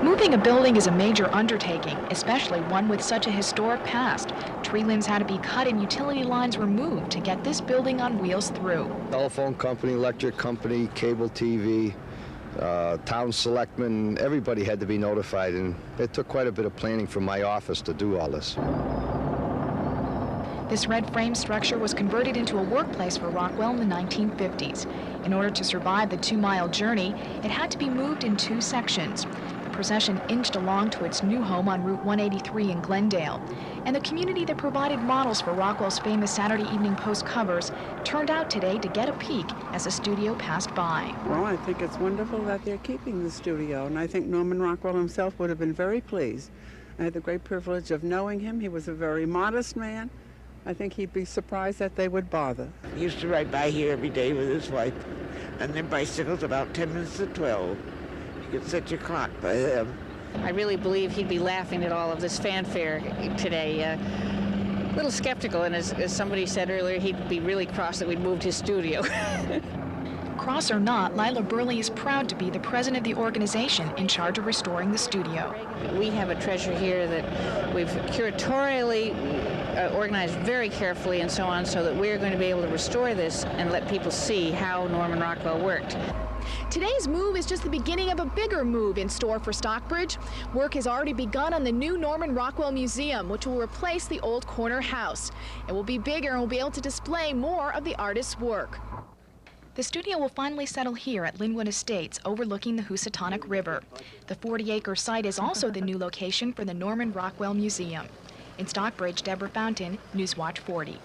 Moving a building is a major undertaking, especially one with such a historic past. Tree limbs had to be cut and utility lines removed to get this building on wheels through. Telephone company, electric company, cable TV, town selectmen, everybody had to be notified, and it took quite a bit of planning from my office to do all this. This red frame structure was converted into a workplace for Rockwell in the 1950s. In order to survive the 2-mile journey, it had to be moved in 2 sections. The procession inched along to its new home on Route 183 in Glendale. And the community that provided models for Rockwell's famous Saturday Evening Post covers turned out today to get a peek as the studio passed by. Well, I think it's wonderful that they're keeping the studio, and I think Norman Rockwell himself would have been very pleased. I had the great privilege of knowing him. He was a very modest man. I think he'd be surprised that they would bother. He used to ride by here every day with his wife, and their bicycles about 10 minutes to 12. You could set your clock by them. I really believe he'd be laughing at all of this fanfare today. A little skeptical, and as somebody said earlier, he'd be really cross that we'd moved his studio. Cross or not, Lila Burley is proud to be the president of the organization in charge of restoring the studio. We have a treasure here that we've curatorially organized very carefully and so on, so that we're going to be able to restore this and let people see how Norman Rockwell worked. Today's move is just the beginning of a bigger move in store for Stockbridge. Work has already begun on the new Norman Rockwell Museum, which will replace the old corner house. It will be bigger and will be able to display more of the artist's work. The studio will finally settle here at Linwood Estates, overlooking the Housatonic River. The 40-acre site is also the new location for the Norman Rockwell Museum. In Stockbridge, Deborah Fountain, Newswatch 40.